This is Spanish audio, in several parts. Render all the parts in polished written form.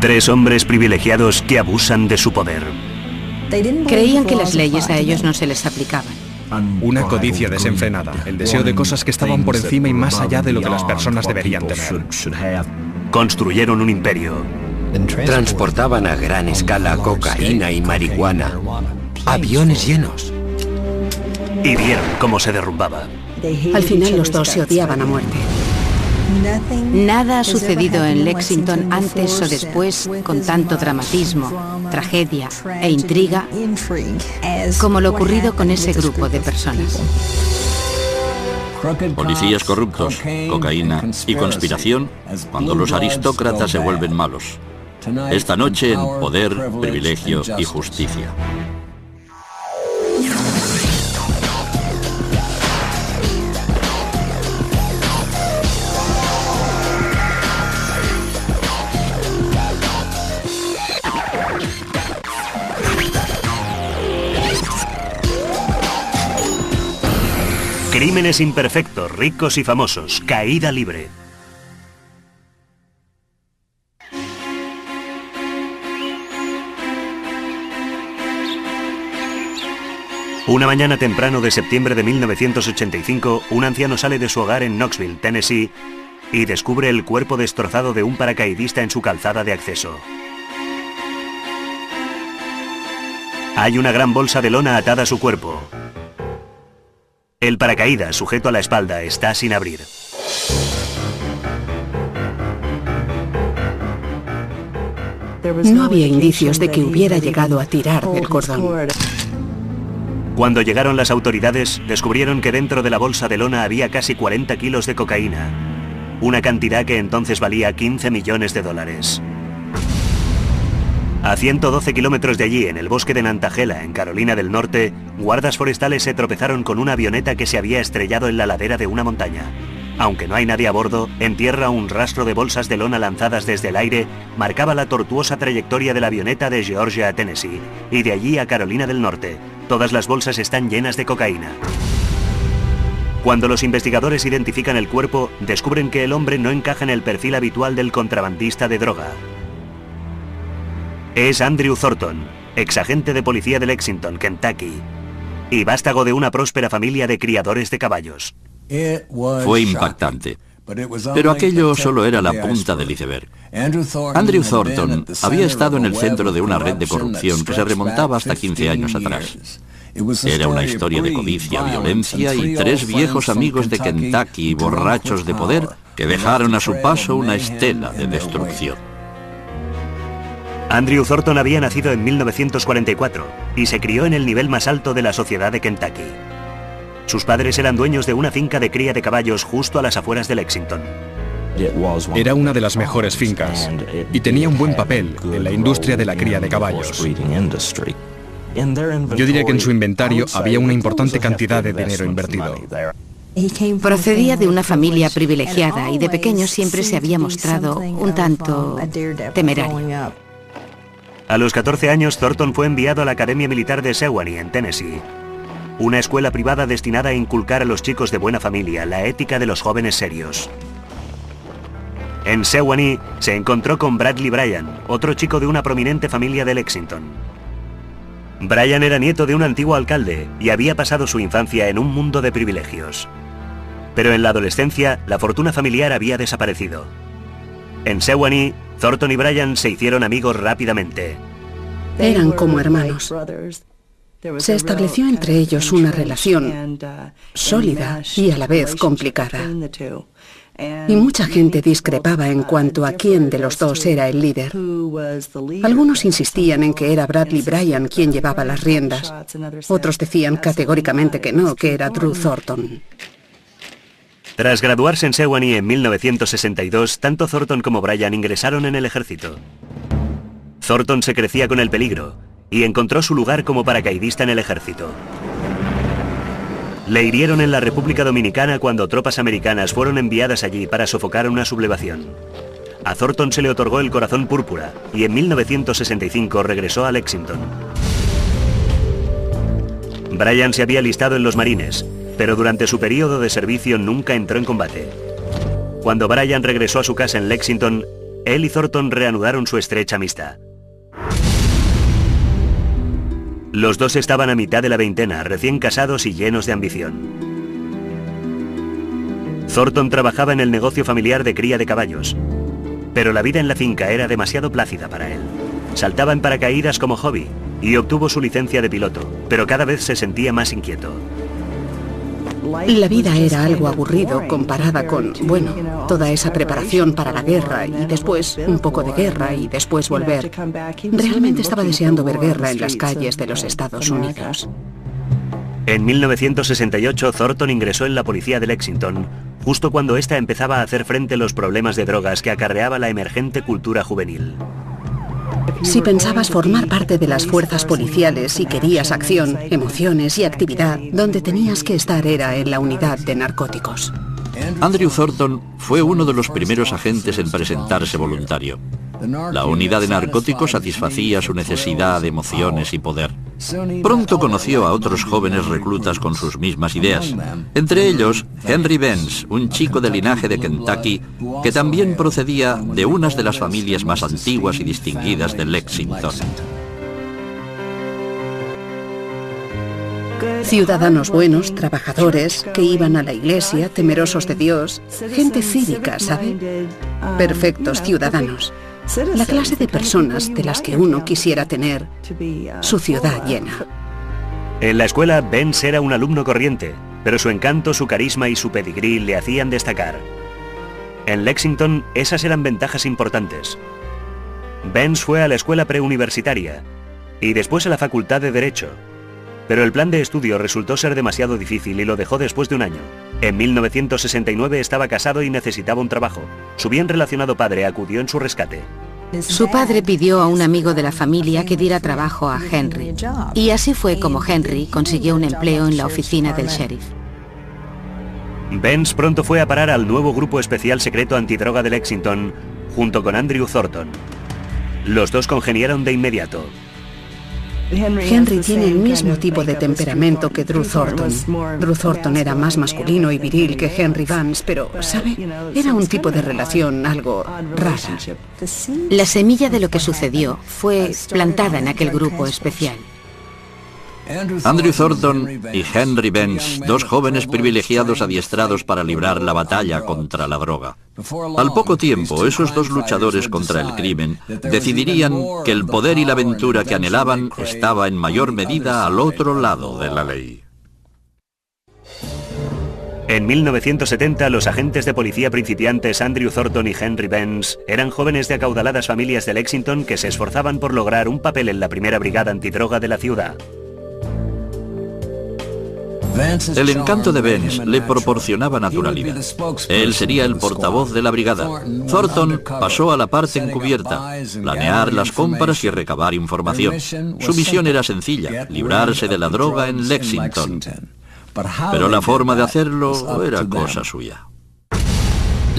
Tres hombres privilegiados que abusan de su poder. Creían que las leyes a ellos no se les aplicaban. Una codicia desenfrenada, el deseo de cosas que estaban por encima y más allá de lo que las personas deberían tener. Construyeron un imperio. Transportaban a gran escala cocaína y marihuana. Aviones llenos. Y vieron cómo se derrumbaba. Al final los dos se odiaban a muerte. Nada ha sucedido en Lexington antes o después con tanto dramatismo, tragedia e intriga como lo ocurrido con ese grupo de personas. Policías corruptos, cocaína y conspiración cuando los aristócratas se vuelven malos. Esta noche en Poder, Privilegio y Justicia. Crímenes imperfectos, ricos y famosos. Caída libre. Una mañana temprano de septiembre de 1985, un anciano sale de su hogar en Knoxville, Tennessee, y descubre el cuerpo destrozado de un paracaidista en su calzada de acceso. Hay una gran bolsa de lona atada a su cuerpo. El paracaídas, sujeto a la espalda, está sin abrir. No había indicios de que hubiera llegado a tirar del cordón. Cuando llegaron las autoridades, descubrieron que dentro de la bolsa de lona había casi 40 kilos de cocaína, una cantidad que entonces valía 15 millones de dólares. A 112 kilómetros de allí, en el bosque de Nantahala, en Carolina del Norte, guardas forestales se tropezaron con una avioneta que se había estrellado en la ladera de una montaña. Aunque no hay nadie a bordo, en tierra un rastro de bolsas de lona lanzadas desde el aire marcaba la tortuosa trayectoria de la avioneta de Georgia a Tennessee y de allí a Carolina del Norte. Todas las bolsas están llenas de cocaína. Cuando los investigadores identifican el cuerpo, descubren que el hombre no encaja en el perfil habitual del contrabandista de droga. Es Andrew Thornton, exagente de policía de Lexington, Kentucky, y vástago de una próspera familia de criadores de caballos. Fue impactante. Pero aquello solo era la punta del iceberg. Andrew Thornton había estado en el centro de una red de corrupción que se remontaba hasta 15 años atrás. Era una historia de codicia, violencia y tres viejos amigos de Kentucky, borrachos de poder, que dejaron a su paso una estela de destrucción. Andrew Thornton había nacido en 1944 y se crió en el nivel más alto de la sociedad de Kentucky. Sus padres eran dueños de una finca de cría de caballos justo a las afueras de Lexington. Era una de las mejores fincas y tenía un buen papel en la industria de la cría de caballos. Yo diría que en su inventario había una importante cantidad de dinero invertido. Procedía de una familia privilegiada y de pequeño siempre se había mostrado un tanto temerario. A los 14 años, Thornton fue enviado a la Academia Militar de Sewanee, en Tennessee, una escuela privada destinada a inculcar a los chicos de buena familia la ética de los jóvenes serios. En Sewanee se encontró con Bradley Bryan, otro chico de una prominente familia de Lexington. Bryan era nieto de un antiguo alcalde y había pasado su infancia en un mundo de privilegios. Pero en la adolescencia, la fortuna familiar había desaparecido. En Sewanee, Thornton y Bryan se hicieron amigos rápidamente. Eran como hermanos. Se estableció entre ellos una relación sólida y a la vez complicada. Y mucha gente discrepaba en cuanto a quién de los dos era el líder. Algunos insistían en que era Bradley Bryan quien llevaba las riendas. Otros decían categóricamente que no, que era Drew Thornton. Tras graduarse en Sewanee en 1962, tanto Thornton como Bryan ingresaron en el ejército. Thornton se crecía con el peligro y encontró su lugar como paracaidista en el ejército. Le hirieron en la República Dominicana cuando tropas americanas fueron enviadas allí para sofocar una sublevación. A Thornton se le otorgó el Corazón Púrpura y en 1965 regresó a Lexington. Bryan se había alistado en los Marines, pero durante su periodo de servicio nunca entró en combate. Cuando Bryan regresó a su casa en Lexington, él y Thornton reanudaron su estrecha amistad. Los dos estaban a mitad de la veintena, recién casados y llenos de ambición. Thornton trabajaba en el negocio familiar de cría de caballos, pero la vida en la finca era demasiado plácida para él. Saltaba en paracaídas como hobby y obtuvo su licencia de piloto, pero cada vez se sentía más inquieto. La vida era algo aburrido comparada con, bueno, toda esa preparación para la guerra y después un poco de guerra y después volver. Realmente estaba deseando ver guerra en las calles de los Estados Unidos. En 1968, Thornton ingresó en la policía de Lexington, justo cuando ésta empezaba a hacer frente a los problemas de drogas que acarreaba la emergente cultura juvenil. Si pensabas formar parte de las fuerzas policiales y querías acción, emociones y actividad, donde tenías que estar era en la unidad de narcóticos. Andrew Thornton fue uno de los primeros agentes en presentarse voluntario. La unidad de narcóticos satisfacía su necesidad de emociones y poder. Pronto conoció a otros jóvenes reclutas con sus mismas ideas. Entre ellos, Henry Benz, un chico de linaje de Kentucky, que también procedía de unas de las familias más antiguas y distinguidas de Lexington. Ciudadanos buenos, trabajadores, que iban a la iglesia, temerosos de Dios, gente cívica, ¿sabe? Perfectos ciudadanos. La clase de personas de las que uno quisiera tener su ciudad llena. En la escuela, Benz era un alumno corriente, pero su encanto, su carisma y su pedigrí le hacían destacar. En Lexington, esas eran ventajas importantes. Benz fue a la escuela preuniversitaria y después a la facultad de Derecho, pero el plan de estudio resultó ser demasiado difícil y lo dejó después de un año. En 1969 estaba casado y necesitaba un trabajo. Su bien relacionado padre acudió en su rescate. Su padre pidió a un amigo de la familia que diera trabajo a Henry. Y así fue como Henry consiguió un empleo en la oficina del sheriff. Benz pronto fue a parar al nuevo grupo especial secreto antidroga de Lexington, junto con Andrew Thornton. Los dos congeniaron de inmediato. Henry tiene el mismo tipo de temperamento que Drew Thornton. Drew Thornton era más masculino y viril que Henry Vance, pero, ¿sabe? Era un tipo de relación algo rara. La semilla de lo que sucedió fue plantada en aquel grupo especial. Andrew Thornton y Henry Benz, dos jóvenes privilegiados adiestrados para librar la batalla contra la droga. Al poco tiempo, esos dos luchadores contra el crimen decidirían que el poder y la aventura que anhelaban estaba en mayor medida al otro lado de la ley. En 1970, los agentes de policía principiantes Andrew Thornton y Henry Benz eran jóvenes de acaudaladas familias de Lexington que se esforzaban por lograr un papel en la primera brigada antidroga de la ciudad. El encanto de Benz le proporcionaba naturalidad. Él sería el portavoz de la brigada. Thornton pasó a la parte encubierta, planear las compras y recabar información. Su misión era sencilla, librarse de la droga en Lexington. Pero la forma de hacerlo era cosa suya.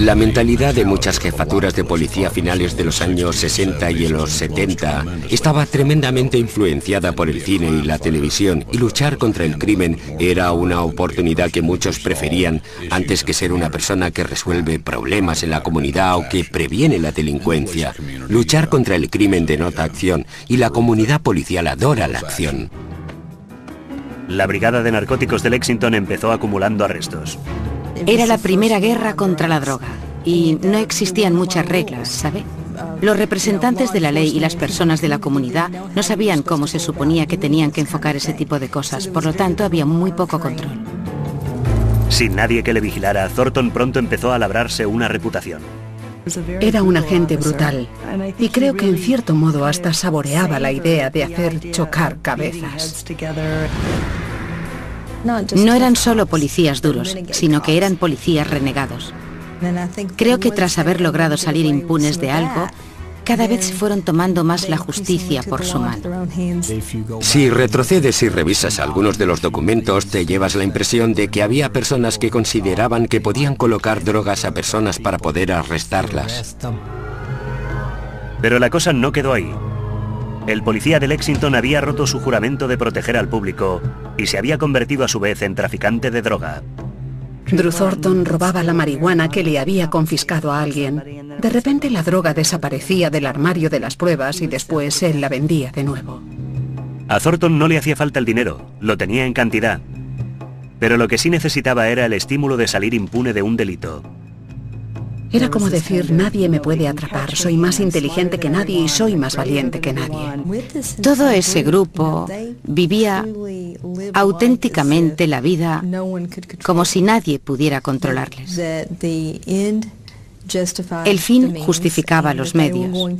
La mentalidad de muchas jefaturas de policía a finales de los años 60 y en los 70 estaba tremendamente influenciada por el cine y la televisión, y luchar contra el crimen era una oportunidad que muchos preferían antes que ser una persona que resuelve problemas en la comunidad o que previene la delincuencia. Luchar contra el crimen denota acción, y la comunidad policial adora la acción. La brigada de narcóticos de Lexington empezó acumulando arrestos. Era la primera guerra contra la droga y no existían muchas reglas, ¿sabe? Los representantes de la ley y las personas de la comunidad no sabían cómo se suponía que tenían que enfocar ese tipo de cosas, por lo tanto había muy poco control. Sin nadie que le vigilara, Thornton pronto empezó a labrarse una reputación. Era un agente brutal y creo que en cierto modo hasta saboreaba la idea de hacer chocar cabezas. No eran solo policías duros, sino que eran policías renegados. Creo que tras haber logrado salir impunes de algo, cada vez se fueron tomando más la justicia por su mano. Si retrocedes y revisas algunos de los documentos, te llevas la impresión de que había personas que consideraban que podían colocar drogas a personas para poder arrestarlas. Pero la cosa no quedó ahí. El policía de Lexington había roto su juramento de proteger al público y se había convertido a su vez en traficante de droga. Drew Thornton robaba la marihuana que le había confiscado a alguien. De repente la droga desaparecía del armario de las pruebas y después él la vendía de nuevo. A Thornton no le hacía falta el dinero, lo tenía en cantidad. Pero lo que sí necesitaba era el estímulo de salir impune de un delito. Era como decir, nadie me puede atrapar, soy más inteligente que nadie y soy más valiente que nadie. Todo ese grupo vivía auténticamente la vida como si nadie pudiera controlarles. El fin justificaba los medios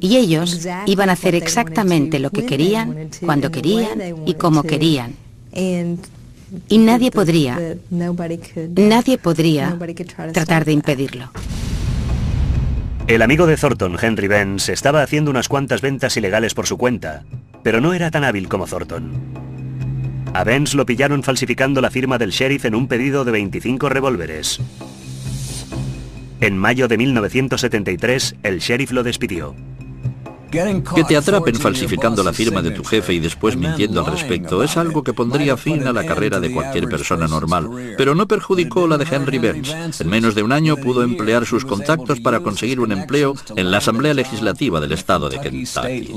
y ellos iban a hacer exactamente lo que querían, cuando querían y como querían. Y nadie podría tratar de impedirlo. El amigo de Thornton, Henry Benz, estaba haciendo unas cuantas ventas ilegales por su cuenta, pero no era tan hábil como Thornton. A Benz lo pillaron falsificando la firma del sheriff en un pedido de 25 revólveres. En mayo de 1973, el sheriff lo despidió. Que te atrapen falsificando la firma de tu jefe y después mintiendo al respecto es algo que pondría fin a la carrera de cualquier persona normal, pero no perjudicó la de Henry Benz. En menos de un año pudo emplear sus contactos para conseguir un empleo en la Asamblea Legislativa del estado de Kentucky.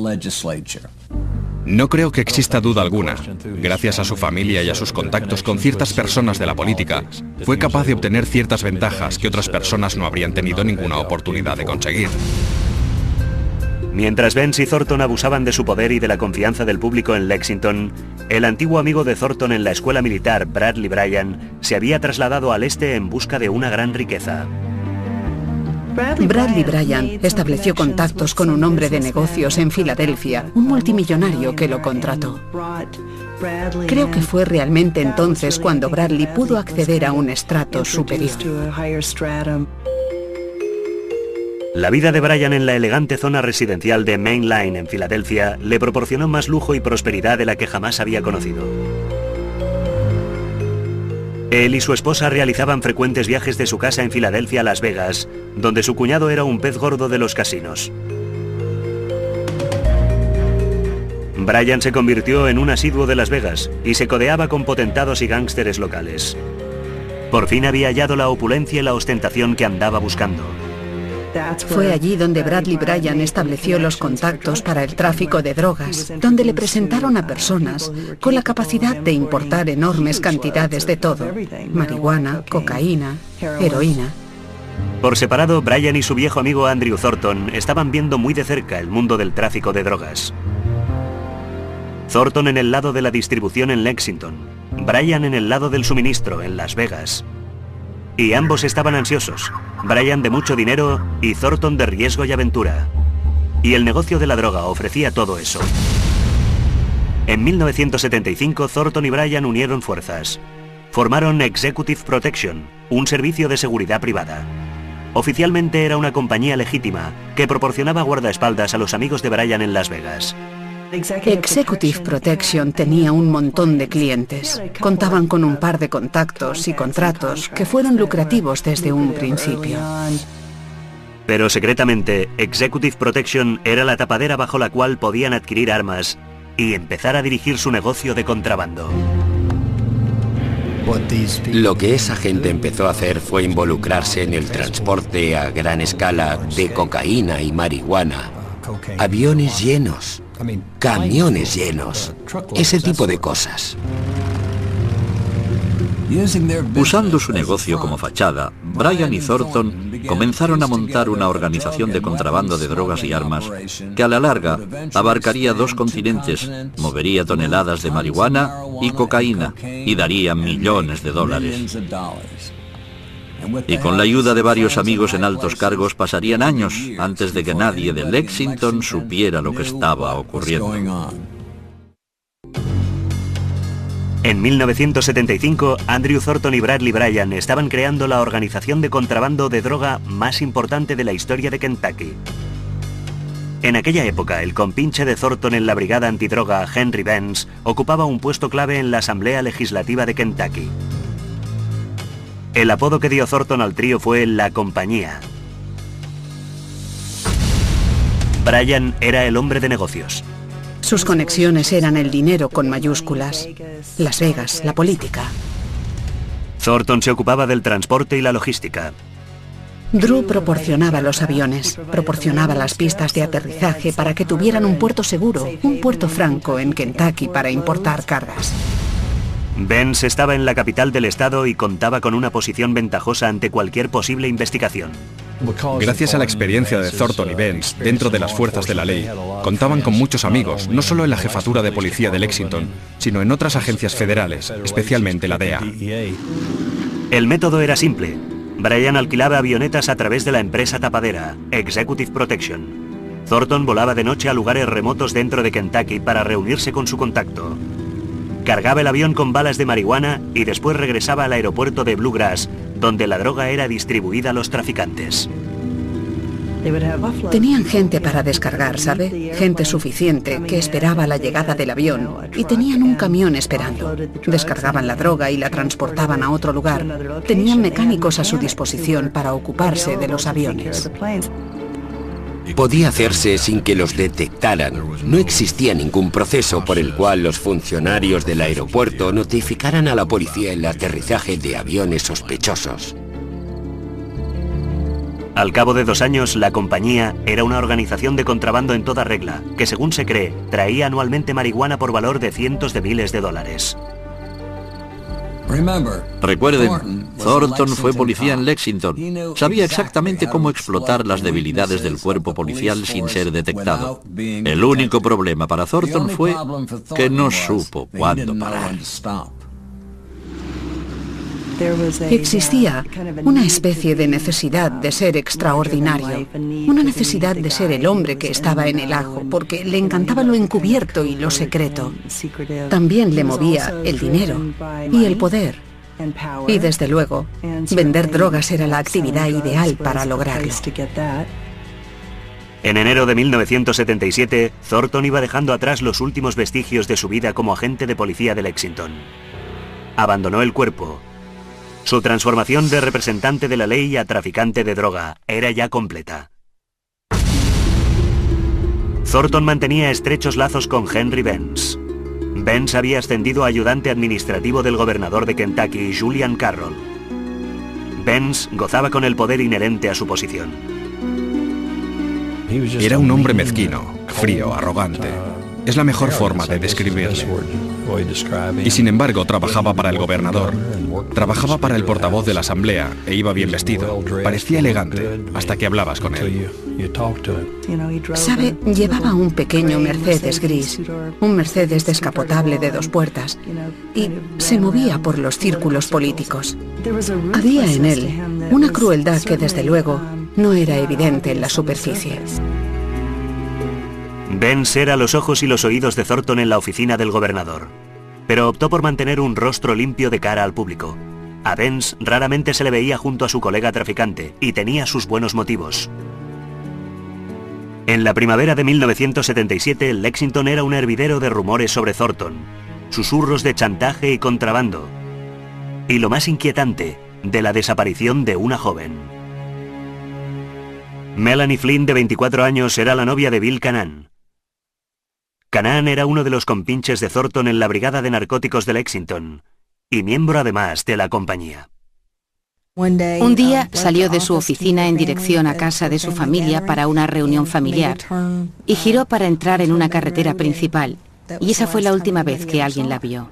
No creo que exista duda alguna. Gracias a su familia y a sus contactos con ciertas personas de la política, fue capaz de obtener ciertas ventajas que otras personas no habrían tenido ninguna oportunidad de conseguir. Mientras Benz y Thornton abusaban de su poder y de la confianza del público en Lexington, el antiguo amigo de Thornton en la escuela militar, Bradley Bryan, se había trasladado al este en busca de una gran riqueza. Bradley Bryan estableció contactos con un hombre de negocios en Filadelfia, un multimillonario que lo contrató. Creo que fue realmente entonces cuando Bradley pudo acceder a un estrato superior. La vida de Bryan en la elegante zona residencial de Main Line en Filadelfia le proporcionó más lujo y prosperidad de la que jamás había conocido. Él y su esposa realizaban frecuentes viajes de su casa en Filadelfia a Las Vegas, donde su cuñado era un pez gordo de los casinos. Bryan se convirtió en un asiduo de Las Vegas y se codeaba con potentados y gángsteres locales. Por fin había hallado la opulencia y la ostentación que andaba buscando. Fue allí donde Bradley Bryan estableció los contactos para el tráfico de drogas, donde le presentaron a personas con la capacidad de importar enormes cantidades de todo: marihuana, cocaína, heroína. Por separado, Bryan y su viejo amigo Andrew Thornton estaban viendo muy de cerca el mundo del tráfico de drogas. Thornton en el lado de la distribución en Lexington, Bryan en el lado del suministro en Las Vegas. Y ambos estaban ansiosos, Bryan de mucho dinero y Thornton de riesgo y aventura. Y el negocio de la droga ofrecía todo eso. En 1975, Thornton y Bryan unieron fuerzas. Formaron Executive Protection, un servicio de seguridad privada. Oficialmente era una compañía legítima que proporcionaba guardaespaldas a los amigos de Bryan en Las Vegas. Executive Protection tenía un montón de clientes. Contaban con un par de contactos y contratos que fueron lucrativos desde un principio. Pero secretamente, Executive Protection era la tapadera bajo la cual podían adquirir armas y empezar a dirigir su negocio de contrabando. Lo que esa gente empezó a hacer fue involucrarse en el transporte a gran escala de cocaína y marihuana. Aviones llenos, camiones llenos, ese tipo de cosas. Usando su negocio como fachada, Bryan y Thornton comenzaron a montar una organización de contrabando de drogas y armas que a la larga abarcaría 2 continentes, movería toneladas de marihuana y cocaína y daría millones de dólares. Y con la ayuda de varios amigos en altos cargos pasarían años antes de que nadie de Lexington supiera lo que estaba ocurriendo. En 1975, Andrew Thornton y Bradley Bryan estaban creando la organización de contrabando de droga más importante de la historia de Kentucky. En aquella época, el compinche de Thornton en la brigada antidroga, Henry Benz, ocupaba un puesto clave en la Asamblea Legislativa de Kentucky. El apodo que dio Thornton al trío fue La Compañía. Bryan era el hombre de negocios. Sus conexiones eran el dinero con mayúsculas, Las Vegas, la política. Thornton se ocupaba del transporte y la logística. Drew proporcionaba los aviones, proporcionaba las pistas de aterrizaje para que tuvieran un puerto seguro, un puerto franco en Kentucky para importar cargas. Benz estaba en la capital del estado y contaba con una posición ventajosa ante cualquier posible investigación. Gracias a la experiencia de Thornton y Benz dentro de las fuerzas de la ley, contaban con muchos amigos, no solo en la jefatura de policía de Lexington, sino en otras agencias federales, especialmente la DEA. El método era simple. Bryan alquilaba avionetas a través de la empresa tapadera, Executive Protection. Thornton volaba de noche a lugares remotos dentro de Kentucky para reunirse con su contacto. Cargaba el avión con balas de marihuana y después regresaba al aeropuerto de Bluegrass, donde la droga era distribuida a los traficantes. Tenían gente para descargar, ¿sabe? Gente suficiente que esperaba la llegada del avión y tenían un camión esperando. Descargaban la droga y la transportaban a otro lugar. Tenían mecánicos a su disposición para ocuparse de los aviones. Podía hacerse sin que los detectaran. No existía ningún proceso por el cual los funcionarios del aeropuerto notificaran a la policía el aterrizaje de aviones sospechosos. Al cabo de 2 años, la compañía era una organización de contrabando en toda regla, que según se cree, traía anualmente marihuana por valor de cientos de miles de dólares. Recuerden, Thornton fue policía en Lexington. Sabía exactamente cómo explotar las debilidades del cuerpo policial sin ser detectado. El único problema para Thornton fue que no supo cuándo parar. Existía una especie de necesidad de ser extraordinario, una necesidad de ser el hombre que estaba en el ajo, porque le encantaba lo encubierto y lo secreto. También le movía el dinero y el poder. Y desde luego, vender drogas era la actividad ideal para lograrlo. En enero de 1977, Thornton iba dejando atrás los últimos vestigios de su vida como agente de policía de Lexington. Abandonó el cuerpo. Su transformación de representante de la ley a traficante de droga era ya completa. Thornton mantenía estrechos lazos con Henry Benz. Benz había ascendido a ayudante administrativo del gobernador de Kentucky, Julian Carroll. Benz gozaba con el poder inherente a su posición. Era un hombre mezquino, frío, arrogante. Es la mejor forma de describirle. Y sin embargo trabajaba para el gobernador, trabajaba para el portavoz de la asamblea e iba bien vestido. Parecía elegante hasta que hablabas con él. ¿Sabe? Llevaba un pequeño Mercedes gris, un Mercedes descapotable de 2 puertas, y se movía por los círculos políticos. Había en él una crueldad que desde luego no era evidente en la superficie. Benz era los ojos y los oídos de Thornton en la oficina del gobernador, pero optó por mantener un rostro limpio de cara al público. A Benz raramente se le veía junto a su colega traficante y tenía sus buenos motivos. En la primavera de 1977, Lexington era un hervidero de rumores sobre Thornton, susurros de chantaje y contrabando, y lo más inquietante, de la desaparición de una joven. Melanie Flynn, de 24 años, era la novia de Bill Canaan. Canaan era uno de los compinches de Thornton en la brigada de narcóticos de Lexington, y miembro además de la compañía. Un día salió de su oficina en dirección a casa de su familia para una reunión familiar y giró para entrar en una carretera principal, y esa fue la última vez que alguien la vio.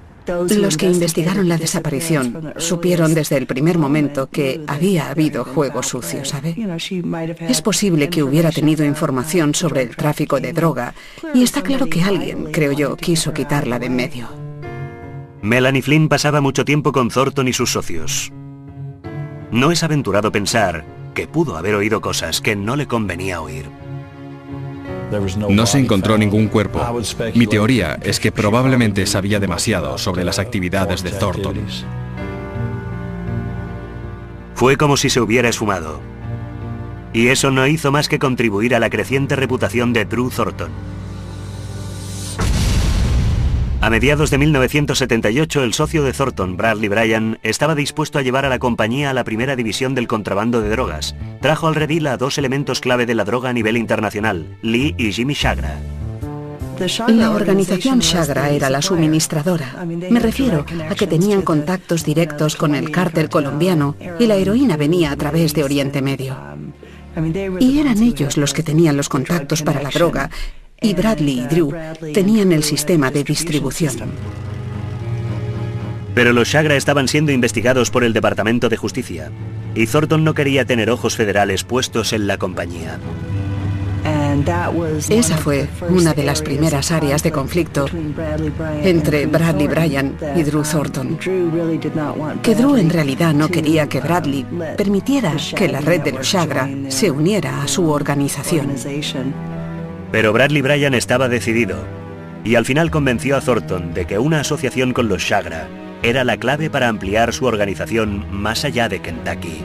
Los que investigaron la desaparición supieron desde el primer momento que había habido juego sucio, ¿sabe? Es posible que hubiera tenido información sobre el tráfico de droga y está claro que alguien, creo yo, quiso quitarla de en medio. Melanie Flynn pasaba mucho tiempo con Thornton y sus socios. No es aventurado pensar que pudo haber oído cosas que no le convenía oír. No se encontró ningún cuerpo. Mi teoría es que probablemente sabía demasiado sobre las actividades de Thornton. Fue como si se hubiera esfumado. Y eso no hizo más que contribuir a la creciente reputación de Drew Thornton. A mediados de 1978, el socio de Thornton, Bradley Bryan, estaba dispuesto a llevar a la compañía a la primera división del contrabando de drogas. Trajo al redil a 2 elementos clave de la droga a nivel internacional, Lee y Jimmy Chagra. La organización Shagra era la suministradora. Me refiero a que tenían contactos directos con el cártel colombiano y la heroína venía a través de Oriente Medio. Y eran ellos los que tenían los contactos para la droga y Bradley y Drew tenían el sistema de distribución. Pero los Shagra estaban siendo investigados por el Departamento de Justicia y Thornton no quería tener ojos federales puestos en la compañía. Esa fue una de las primeras áreas de conflicto entre Bradley Bryan y Drew Thornton. Que Drew en realidad no quería que Bradley permitiera que la red de los Shagra se uniera a su organización. Pero Bradley Bryan estaba decidido y al final convenció a Thornton de que una asociación con los Shagra era la clave para ampliar su organización más allá de Kentucky.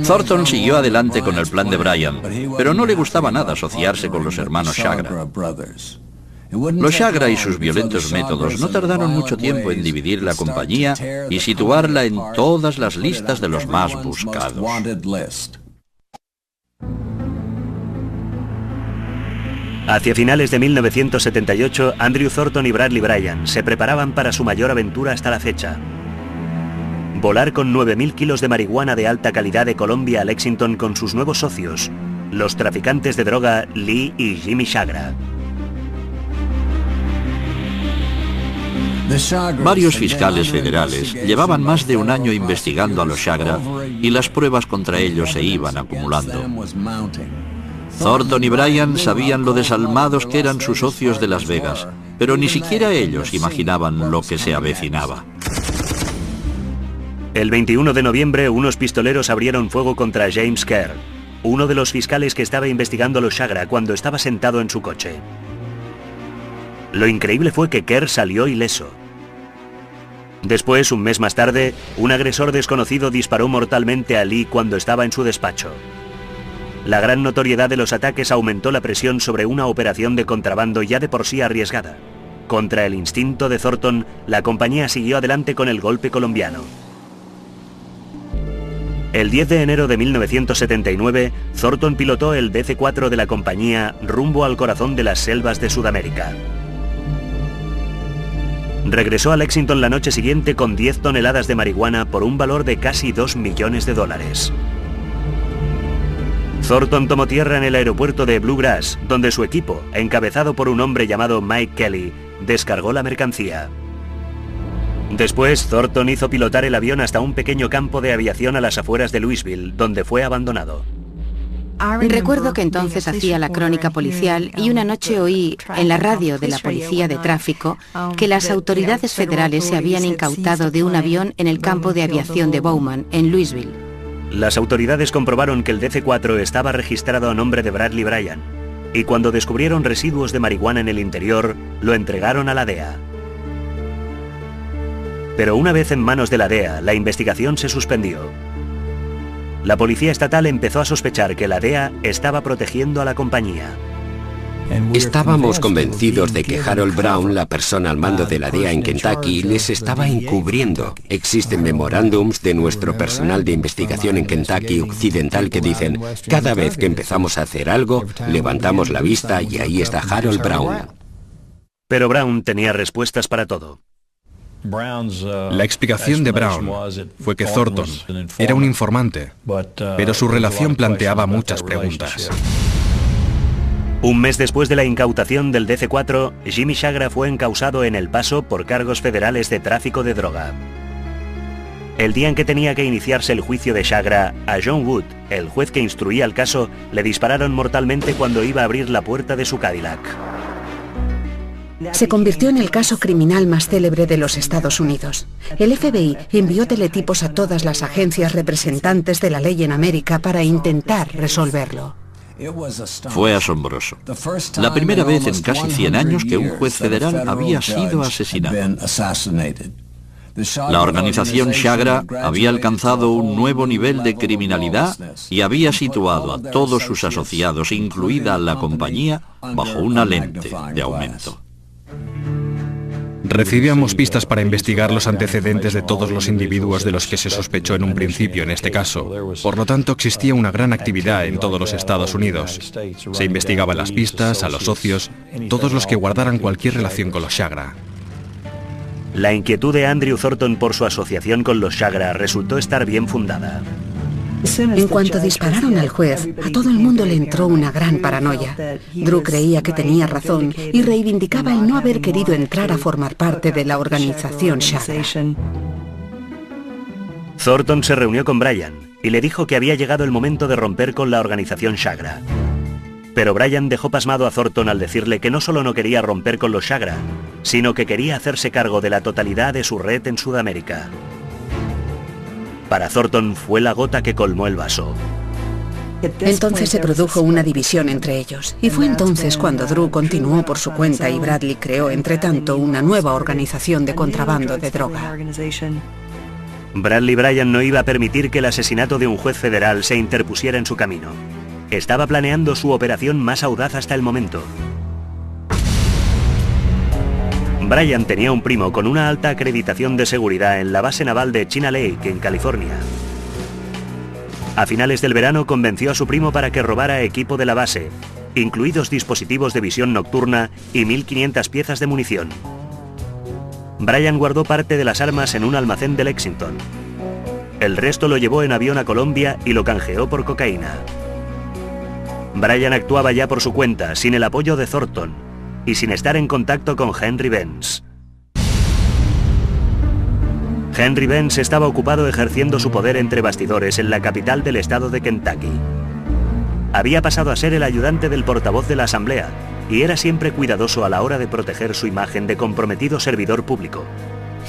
Thornton siguió adelante con el plan de Bryan, pero no le gustaba nada asociarse con los hermanos Shagra. Los Shagra y sus violentos métodos no tardaron mucho tiempo en dividir la compañía y situarla en todas las listas de los más buscados. Hacia finales de 1978, Andrew Thornton y Bradley Bryan se preparaban para su mayor aventura hasta la fecha. Volar con 9.000 kilos de marihuana de alta calidad de Colombia a Lexington con sus nuevos socios, los traficantes de droga Lee y Jimmy Shagra. Varios fiscales federales llevaban más de un año investigando a los Shagra y las pruebas contra ellos se iban acumulando. Thornton y Bryan sabían lo desalmados que eran sus socios de Las Vegas, pero ni siquiera ellos imaginaban lo que se avecinaba. El 21 de noviembre, unos pistoleros abrieron fuego contra James Kerr, uno de los fiscales que estaba investigando a los Shagra cuando estaba sentado en su coche. Lo increíble fue que Kerr salió ileso. Después, un mes más tarde, un agresor desconocido disparó mortalmente a Lee cuando estaba en su despacho. La gran notoriedad de los ataques aumentó la presión sobre una operación de contrabando ya de por sí arriesgada. Contra el instinto de Thornton, la compañía siguió adelante con el golpe colombiano. El 10 de enero de 1979, Thornton pilotó el DC-4 de la compañía rumbo al corazón de las selvas de Sudamérica. Regresó a Lexington la noche siguiente con 10 toneladas de marihuana por un valor de casi $2 millones. Thornton tomó tierra en el aeropuerto de Bluegrass, donde su equipo, encabezado por un hombre llamado Mike Kelly, descargó la mercancía. Después, Thornton hizo pilotar el avión hasta un pequeño campo de aviación a las afueras de Louisville, donde fue abandonado. Recuerdo que entonces hacía la crónica policial y una noche oí en la radio de la policía de tráfico que las autoridades federales se habían incautado de un avión en el campo de aviación de Bowman, en Louisville. Las autoridades comprobaron que el DC-4 estaba registrado a nombre de Bradley Bryan, y cuando descubrieron residuos de marihuana en el interior, lo entregaron a la DEA. Pero una vez en manos de la DEA, la investigación se suspendió. La policía estatal empezó a sospechar que la DEA estaba protegiendo a la compañía. Estábamos convencidos de que Harold Brown, la persona al mando de la DEA en Kentucky, les estaba encubriendo. Existen memorándums de nuestro personal de investigación en Kentucky Occidental que dicen: cada vez que empezamos a hacer algo, levantamos la vista y ahí está Harold Brown. Pero Brown tenía respuestas para todo. La explicación de Brown fue que Thornton era un informante, pero su relación planteaba muchas preguntas. Un mes después de la incautación del DC-4, Jimmy Shagra fue encausado en El Paso por cargos federales de tráfico de droga. El día en que tenía que iniciarse el juicio de Shagra, a John Wood, el juez que instruía el caso, le dispararon mortalmente cuando iba a abrir la puerta de su Cadillac. Se convirtió en el caso criminal más célebre de los Estados Unidos. El FBI envió teletipos a todas las agencias representantes de la ley en América para intentar resolverlo. Fue asombroso. La primera vez en casi 100 años que un juez federal había sido asesinado. La organización Shagra había alcanzado un nuevo nivel de criminalidad y había situado a todos sus asociados, incluida la compañía, bajo una lente de aumento. Recibíamos pistas para investigar los antecedentes de todos los individuos de los que se sospechó en un principio en este caso. Por lo tanto, existía una gran actividad en todos los Estados Unidos. Se investigaban las pistas, a los socios, todos los que guardaran cualquier relación con los Chagra. La inquietud de Andrew Thornton por su asociación con los Chagra resultó estar bien fundada. En cuanto dispararon al juez, a todo el mundo le entró una gran paranoia. Drew creía que tenía razón y reivindicaba el no haber querido entrar a formar parte de la organización Chagra. Thornton se reunió con Bryan y le dijo que había llegado el momento de romper con la organización Chagra. Pero Bryan dejó pasmado a Thornton al decirle que no solo no quería romper con los Chagra, sino que quería hacerse cargo de la totalidad de su red en Sudamérica. Para Thornton fue la gota que colmó el vaso. Entonces se produjo una división entre ellos, y fue entonces cuando Drew continuó por su cuenta y Bradley creó, entre tanto, una nueva organización de contrabando de droga. Bradley Bryan no iba a permitir que el asesinato de un juez federal se interpusiera en su camino. Estaba planeando su operación más audaz hasta el momento. Bryan tenía un primo con una alta acreditación de seguridad en la base naval de China Lake, en California. A finales del verano convenció a su primo para que robara equipo de la base, incluidos dispositivos de visión nocturna y 1.500 piezas de munición. Bryan guardó parte de las armas en un almacén de Lexington. El resto lo llevó en avión a Colombia y lo canjeó por cocaína. Bryan actuaba ya por su cuenta, sin el apoyo de Thornton, y sin estar en contacto con Henry Benz. Henry Benz estaba ocupado ejerciendo su poder entre bastidores en la capital del estado de Kentucky. Había pasado a ser el ayudante del portavoz de la Asamblea y era siempre cuidadoso a la hora de proteger su imagen de comprometido servidor público.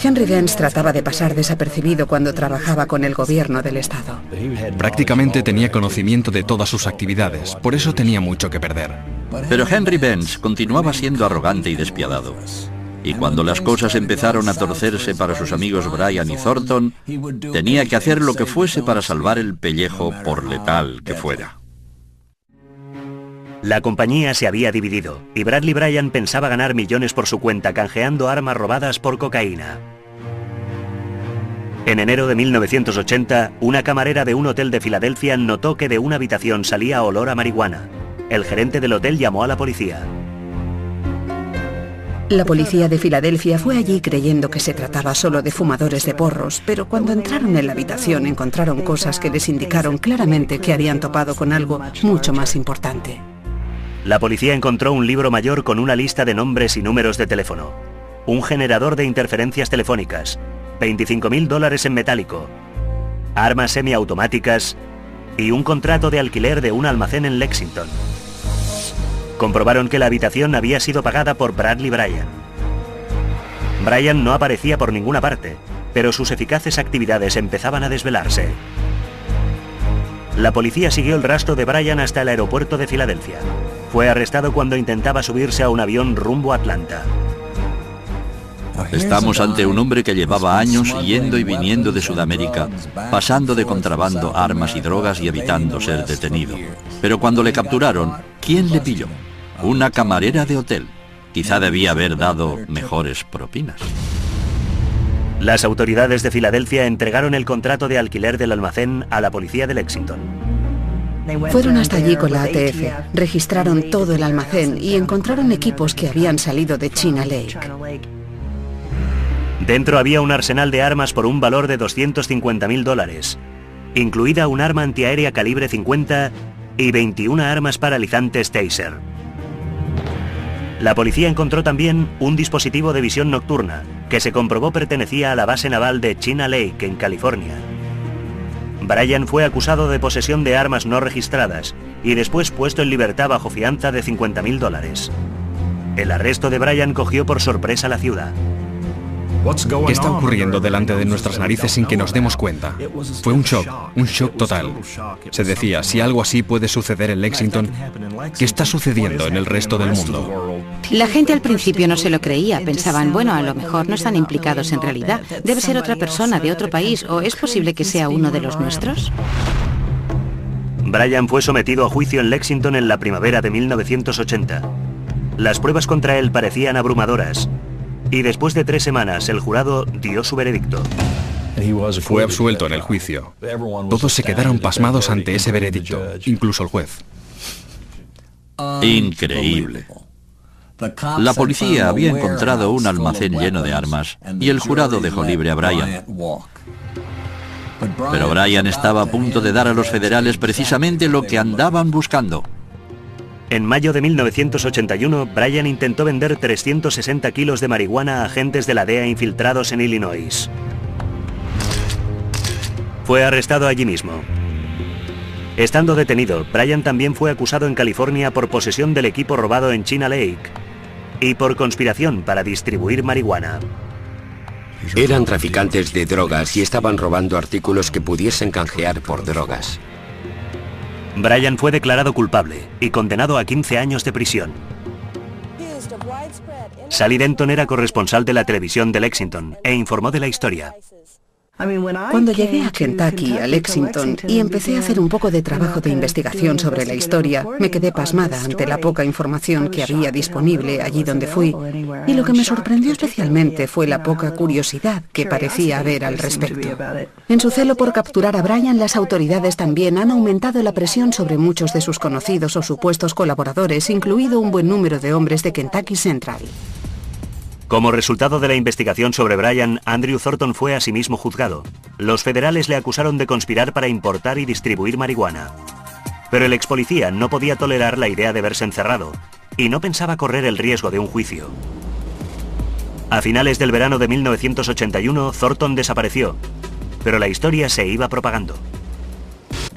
Henry Benz trataba de pasar desapercibido cuando trabajaba con el gobierno del estado. Prácticamente tenía conocimiento de todas sus actividades, por eso tenía mucho que perder. Pero Henry Benz continuaba siendo arrogante y despiadado. Y cuando las cosas empezaron a torcerse para sus amigos Bryan y Thornton, tenía que hacer lo que fuese para salvar el pellejo, por letal que fuera. La compañía se había dividido y Bradley Bryan pensaba ganar millones por su cuenta canjeando armas robadas por cocaína. En enero de 1980, una camarera de un hotel de Filadelfia notó que de una habitación salía olor a marihuana. El gerente del hotel llamó a la policía. La policía de Filadelfia fue allí creyendo que se trataba solo de fumadores de porros, pero cuando entraron en la habitación encontraron cosas que les indicaron claramente que habían topado con algo mucho más importante. La policía encontró un libro mayor con una lista de nombres y números de teléfono, un generador de interferencias telefónicas, $25.000 en metálico, armas semiautomáticas y un contrato de alquiler de un almacén en Lexington. Comprobaron que la habitación había sido pagada por Bradley Bryan. Bryan no aparecía por ninguna parte, pero sus eficaces actividades empezaban a desvelarse. La policía siguió el rastro de Bryan hasta el aeropuerto de Filadelfia. Fue arrestado cuando intentaba subirse a un avión rumbo a Atlanta. Estamos ante un hombre que llevaba años yendo y viniendo de Sudamérica, pasando de contrabando armas y drogas y evitando ser detenido. Pero cuando le capturaron, ¿quién le pilló? Una camarera de hotel. Quizá debía haber dado mejores propinas. Las autoridades de Filadelfia entregaron el contrato de alquiler del almacén a la policía de Lexington. Fueron hasta allí con la ATF, registraron todo el almacén y encontraron equipos que habían salido de China Lake. Dentro había un arsenal de armas por un valor de $250.000, incluida un arma antiaérea calibre 50 y 21 armas paralizantes Taser. La policía encontró también un dispositivo de visión nocturna, que se comprobó pertenecía a la base naval de China Lake, en California. Bryan fue acusado de posesión de armas no registradas y después puesto en libertad bajo fianza de $50.000. El arresto de Bryan cogió por sorpresa la ciudad. ¿Qué está ocurriendo delante de nuestras narices sin que nos demos cuenta? Fue un shock total. Se decía, si algo así puede suceder en Lexington, ¿qué está sucediendo en el resto del mundo? La gente al principio no se lo creía, pensaban, bueno, a lo mejor no están implicados en realidad, debe ser otra persona de otro país o es posible que sea uno de los nuestros. Bryan fue sometido a juicio en Lexington en la primavera de 1980. Las pruebas contra él parecían abrumadoras. Y después de 3 semanas, el jurado dio su veredicto. Fue absuelto en el juicio. Todos se quedaron pasmados ante ese veredicto, incluso el juez. Increíble. La policía había encontrado un almacén lleno de armas y el jurado dejó libre a Bryan. Pero Bryan estaba a punto de dar a los federales precisamente lo que andaban buscando. En mayo de 1981, Bryan intentó vender 360 kilos de marihuana a agentes de la DEA infiltrados en Illinois. Fue arrestado allí mismo. Estando detenido, Bryan también fue acusado en California por posesión del equipo robado en China Lake y por conspiración para distribuir marihuana. Eran traficantes de drogas y estaban robando artículos que pudiesen canjear por drogas. Bryan fue declarado culpable y condenado a 15 años de prisión. Sally Denton era corresponsal de la televisión de Lexington e informó de la historia. Cuando llegué a Kentucky, a Lexington, y empecé a hacer un poco de trabajo de investigación sobre la historia, me quedé pasmada ante la poca información que había disponible allí donde fui, y lo que me sorprendió especialmente fue la poca curiosidad que parecía haber al respecto. En su celo por capturar a Bryan, las autoridades también han aumentado la presión sobre muchos de sus conocidos o supuestos colaboradores, incluido un buen número de hombres de Kentucky Central. Como resultado de la investigación sobre Bryan, Andrew Thornton fue asimismo juzgado. Los federales le acusaron de conspirar para importar y distribuir marihuana. Pero el ex policía no podía tolerar la idea de verse encerrado y no pensaba correr el riesgo de un juicio. A finales del verano de 1981, Thornton desapareció, pero la historia se iba propagando.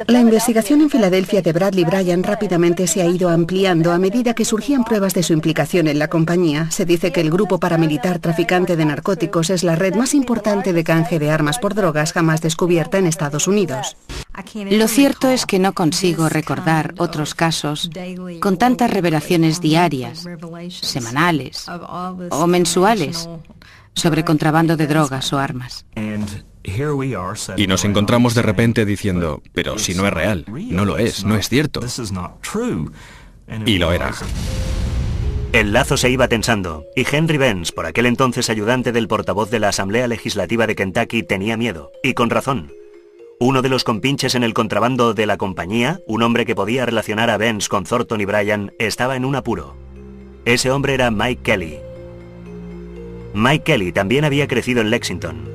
La investigación en Filadelfia de Bradley Bryan rápidamente se ha ido ampliando a medida que surgían pruebas de su implicación en la compañía. Se dice que el grupo paramilitar traficante de narcóticos es la red más importante de canje de armas por drogas jamás descubierta en Estados Unidos. Lo cierto es que no consigo recordar otros casos con tantas revelaciones diarias, semanales o mensuales sobre contrabando de drogas o armas. Y nos encontramos de repente diciendo, pero si no es real, no lo es, no es cierto. Y lo era. El lazo se iba tensando, y Henry Benz, por aquel entonces ayudante del portavoz de la Asamblea Legislativa de Kentucky, tenía miedo, y con razón. Uno de los compinches en el contrabando de la compañía, un hombre que podía relacionar a Benz con Thornton y Bryan, estaba en un apuro. Ese hombre era Mike Kelly. Mike Kelly también había crecido en Lexington.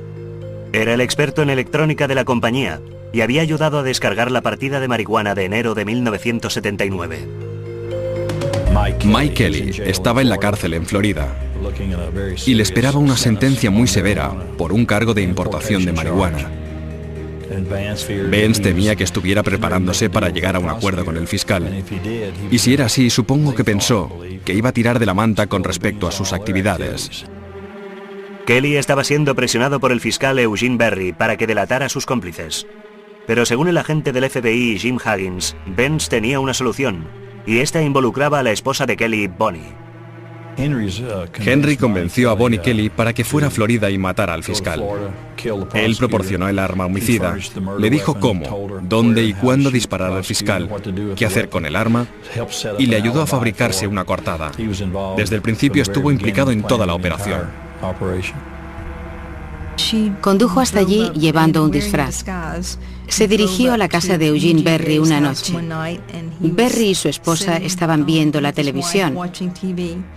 Era el experto en electrónica de la compañía y había ayudado a descargar la partida de marihuana de enero de 1979. Mike Kelly estaba en la cárcel en Florida y le esperaba una sentencia muy severa por un cargo de importación de marihuana. Benz temía que estuviera preparándose para llegar a un acuerdo con el fiscal. Y si era así, supongo que pensó que iba a tirar de la manta con respecto a sus actividades. Kelly estaba siendo presionado por el fiscal Eugene Berry para que delatara a sus cómplices. Pero según el agente del FBI Jim Huggins, Benz tenía una solución, y esta involucraba a la esposa de Kelly, Bonnie. Henry convenció a Bonnie Kelly para que fuera a Florida y matara al fiscal. Él proporcionó el arma homicida, le dijo cómo, dónde y cuándo disparar al fiscal, qué hacer con el arma, y le ayudó a fabricarse una coartada. Desde el principio estuvo implicado en toda la operación. Condujo hasta allí llevando un disfraz. Se dirigió a la casa de Eugene Berry una noche. Berry y su esposa estaban viendo la televisión.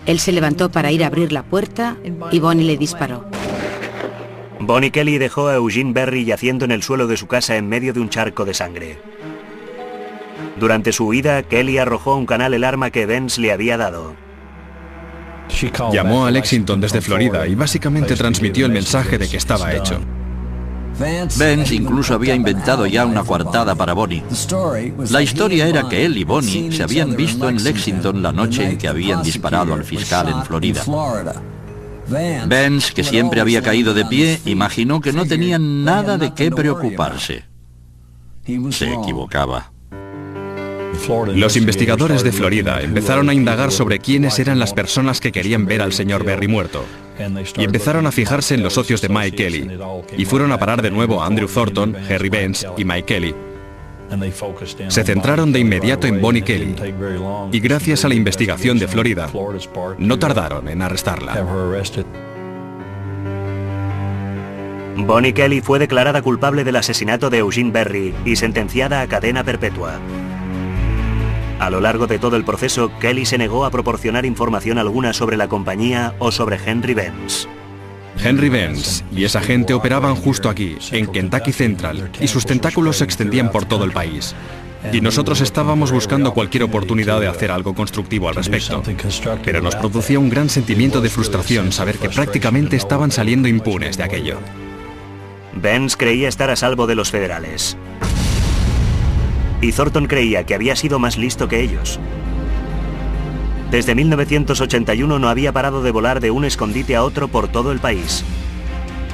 Él se levantó para ir a abrir la puerta y Bonnie le disparó. Bonnie Kelly dejó a Eugene Berry yaciendo en el suelo de su casa en medio de un charco de sangre. Durante su huida, Kelly arrojó a un canal el arma que Benz le había dado. Llamó a Lexington desde Florida y básicamente transmitió el mensaje de que estaba hecho. Benz incluso había inventado ya una coartada para Bonnie. La historia era que él y Bonnie se habían visto en Lexington la noche en que habían disparado al fiscal en Florida. Benz, que siempre había caído de pie, imaginó que no tenían nada de qué preocuparse. Se equivocaba. Los investigadores de Florida empezaron a indagar sobre quiénes eran las personas que querían ver al señor Berry muerto. Y empezaron a fijarse en los socios de Mike Kelly. Y fueron a parar de nuevo a Andrew Thornton, Henry Benz y Mike Kelly. Se centraron de inmediato en Bonnie Kelly. Y gracias a la investigación de Florida, no tardaron en arrestarla. Bonnie Kelly fue declarada culpable del asesinato de Eugene Berry y sentenciada a cadena perpetua. A lo largo de todo el proceso, Kelly se negó a proporcionar información alguna sobre la compañía o sobre Henry Benz. Henry Benz y esa gente operaban justo aquí, en Kentucky Central, y sus tentáculos se extendían por todo el país. Y nosotros estábamos buscando cualquier oportunidad de hacer algo constructivo al respecto. Pero nos producía un gran sentimiento de frustración saber que prácticamente estaban saliendo impunes de aquello. Benz creía estar a salvo de los federales. Y Thornton creía que había sido más listo que ellos. Desde 1981 no había parado de volar de un escondite a otro por todo el país.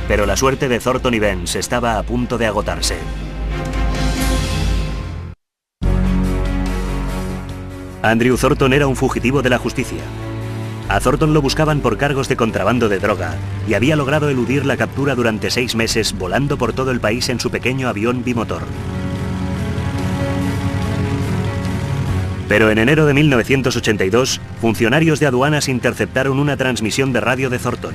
Pero la suerte de Thornton y Benz estaba a punto de agotarse. Andrew Thornton era un fugitivo de la justicia. A Thornton lo buscaban por cargos de contrabando de droga y había logrado eludir la captura durante 6 meses volando por todo el país en su pequeño avión bimotor. Pero en enero de 1982, funcionarios de aduanas interceptaron una transmisión de radio de Thornton.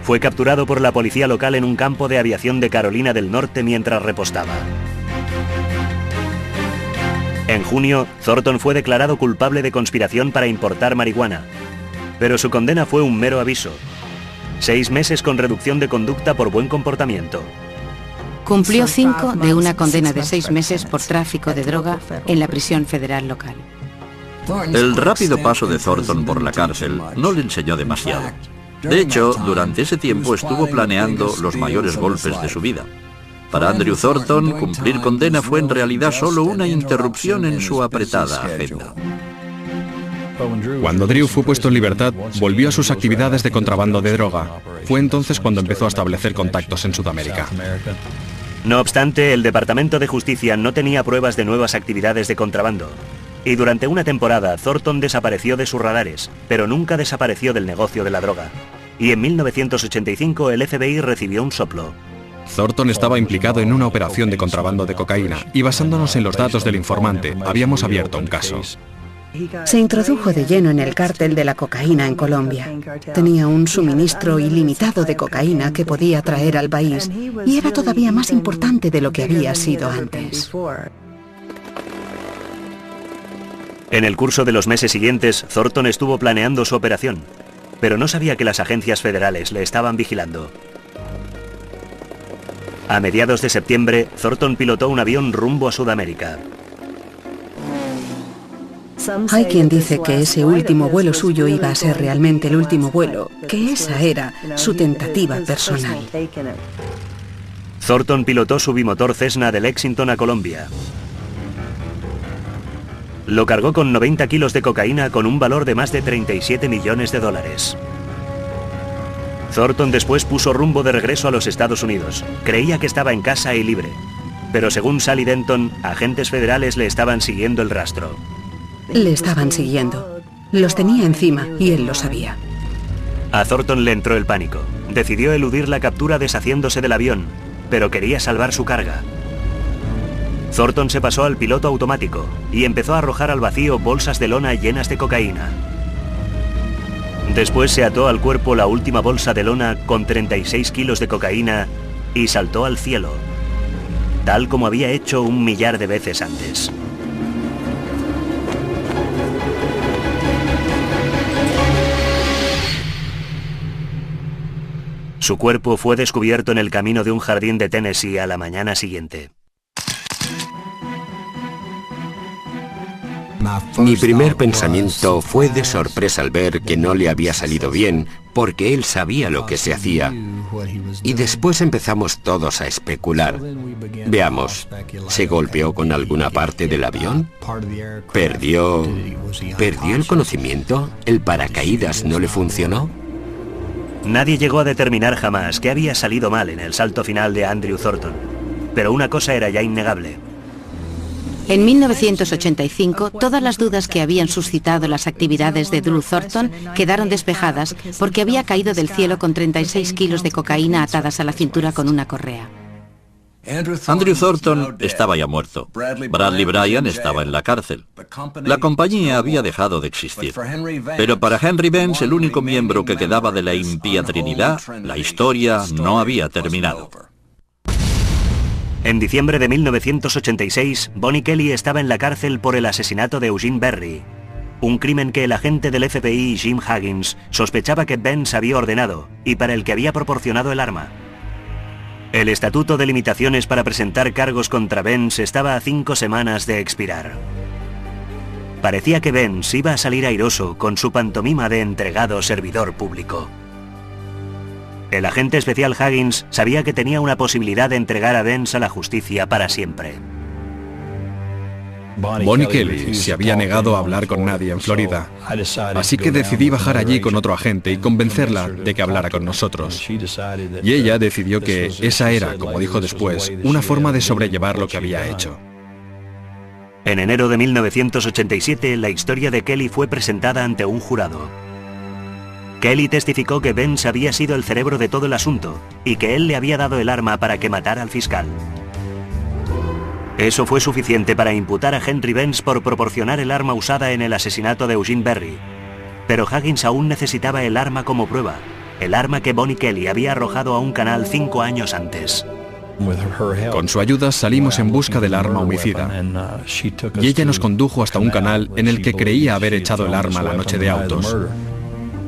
Fue capturado por la policía local en un campo de aviación de Carolina del Norte mientras repostaba. En junio, Thornton fue declarado culpable de conspiración para importar marihuana, pero su condena fue un mero aviso. 6 meses con reducción de conducta por buen comportamiento. Cumplió 5 de una condena de 6 meses por tráfico de droga en la prisión federal local. El rápido paso de Thornton por la cárcel no le enseñó demasiado. De hecho, durante ese tiempo estuvo planeando los mayores golpes de su vida. Para Andrew Thornton, cumplir condena fue en realidad solo una interrupción en su apretada agenda. Cuando Drew fue puesto en libertad, volvió a sus actividades de contrabando de droga. Fue entonces cuando empezó a establecer contactos en Sudamérica. No obstante, el Departamento de Justicia no tenía pruebas de nuevas actividades de contrabando. Y durante una temporada, Thornton desapareció de sus radares, pero nunca desapareció del negocio de la droga. Y en 1985 el FBI recibió un soplo. Thornton estaba implicado en una operación de contrabando de cocaína y basándonos en los datos del informante, habíamos abierto un caso. Se introdujo de lleno en el cártel de la cocaína en Colombia. Tenía un suministro ilimitado de cocaína que podía traer al país y era todavía más importante de lo que había sido antes. En el curso de los meses siguientes, Thornton estuvo planeando su operación, pero no sabía que las agencias federales le estaban vigilando. A mediados de septiembre, Thornton pilotó un avión rumbo a Sudamérica. Hay quien dice que ese último vuelo suyo iba a ser realmente el último vuelo, que esa era su tentativa personal. Thornton pilotó su bimotor Cessna de Lexington a Colombia. Lo cargó con 90 kilos de cocaína con un valor de más de 37 millones de dólares. Thornton después puso rumbo de regreso a los Estados Unidos. Creía que estaba en casa y libre. Pero según Sally Denton, agentes federales le estaban siguiendo el rastro. Le estaban siguiendo. Los tenía encima y él lo sabía. A Thornton le entró el pánico. Decidió eludir la captura deshaciéndose del avión, pero quería salvar su carga. Thornton se pasó al piloto automático y empezó a arrojar al vacío bolsas de lona llenas de cocaína. Después se ató al cuerpo la última bolsa de lona con 36 kilos de cocaína y saltó al cielo, tal como había hecho 1 millar de veces antes. Su cuerpo fue descubierto en el camino de un jardín de Tennessee a la mañana siguiente. Mi primer pensamiento fue de sorpresa al ver que no le había salido bien, porque él sabía lo que se hacía. Y después empezamos todos a especular. Veamos, ¿se golpeó con alguna parte del avión? ¿Perdió el conocimiento? ¿El paracaídas no le funcionó? Nadie llegó a determinar jamás qué había salido mal en el salto final de Andrew Thornton. Pero una cosa era ya innegable. En 1985, todas las dudas que habían suscitado las actividades de Drew Thornton quedaron despejadas porque había caído del cielo con 36 kilos de cocaína atadas a la cintura con una correa. Andrew Thornton estaba ya muerto. Bradley Bryan estaba en la cárcel. La compañía había dejado de existir. Pero para Henry Benz, el único miembro que quedaba de la impía Trinidad, la historia no había terminado. En diciembre de 1986, Bonnie Kelly estaba en la cárcel por el asesinato de Eugene Berry, un crimen que el agente del FBI, Jim Huggins, sospechaba que Benz había ordenado y para el que había proporcionado el arma. El estatuto de limitaciones para presentar cargos contra Benz estaba a 5 semanas de expirar. Parecía que Benz iba a salir airoso con su pantomima de entregado servidor público. El agente especial Huggins sabía que tenía una posibilidad de entregar a Benz a la justicia para siempre. Bonnie Kelly se había negado a hablar con nadie en Florida, así que decidí bajar allí con otro agente y convencerla de que hablara con nosotros. Y ella decidió que esa era, como dijo después, una forma de sobrellevar lo que había hecho. En enero de 1987, la historia de Kelly fue presentada ante un jurado. Kelly testificó que Benz había sido el cerebro de todo el asunto y que él le había dado el arma para que matara al fiscal. Eso fue suficiente para imputar a Henry Benz por proporcionar el arma usada en el asesinato de Eugene Berry. Pero Huggins aún necesitaba el arma como prueba, el arma que Bonnie Kelly había arrojado a un canal 5 años antes. Con su ayuda salimos en busca del arma homicida, y ella nos condujo hasta un canal en el que creía haber echado el arma la noche de autos.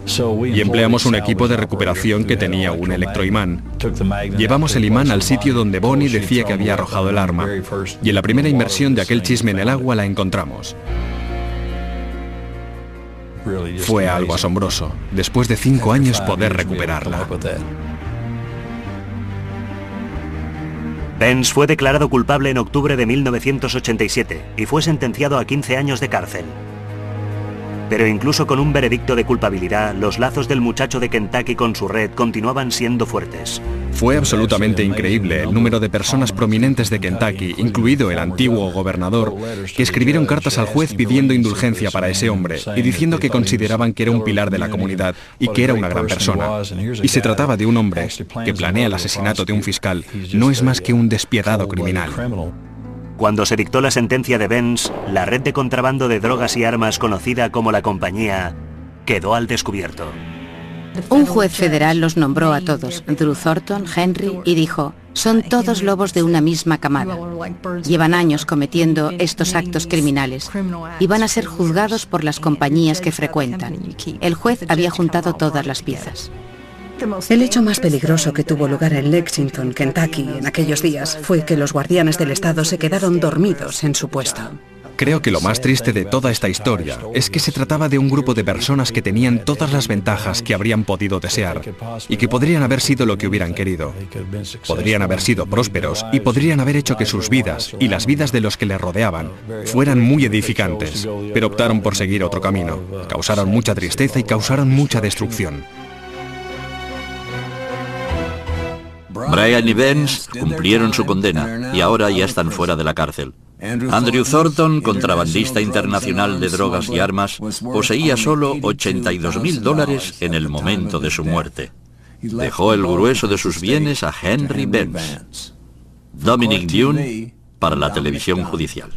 Y empleamos un equipo de recuperación que tenía un electroimán. Llevamos el imán al sitio donde Bonnie decía que había arrojado el arma, y en la primera inmersión de aquel chisme en el agua la encontramos. Fue algo asombroso, después de 5 años poder recuperarla. Benz fue declarado culpable en octubre de 1987 y fue sentenciado a 15 años de cárcel. Pero incluso con un veredicto de culpabilidad, los lazos del muchacho de Kentucky con su red continuaban siendo fuertes. Fue absolutamente increíble el número de personas prominentes de Kentucky, incluido el antiguo gobernador, que escribieron cartas al juez pidiendo indulgencia para ese hombre y diciendo que consideraban que era un pilar de la comunidad y que era una gran persona. Y se trataba de un hombre que planea el asesinato de un fiscal, no es más que un despiadado criminal. Cuando se dictó la sentencia de Benz, la red de contrabando de drogas y armas conocida como la compañía quedó al descubierto. Un juez federal los nombró a todos, Drew Thornton, Henry, y dijo, son todos lobos de una misma camada. Llevan años cometiendo estos actos criminales y van a ser juzgados por las compañías que frecuentan. El juez había juntado todas las piezas. El hecho más peligroso que tuvo lugar en Lexington, Kentucky, en aquellos días, fue que los guardianes del Estado se quedaron dormidos en su puesto. Creo que lo más triste de toda esta historia es que se trataba de un grupo de personas que tenían todas las ventajas que habrían podido desear y que podrían haber sido lo que hubieran querido. Podrían haber sido prósperos y podrían haber hecho que sus vidas y las vidas de los que les rodeaban fueran muy edificantes, pero optaron por seguir otro camino. Causaron mucha tristeza y causaron mucha destrucción. Bryan y Benz cumplieron su condena y ahora ya están fuera de la cárcel. Andrew Thornton, contrabandista internacional de drogas y armas, poseía solo $82.000 en el momento de su muerte. Dejó el grueso de sus bienes a Henry Benz. Dominic Dune, para la televisión judicial.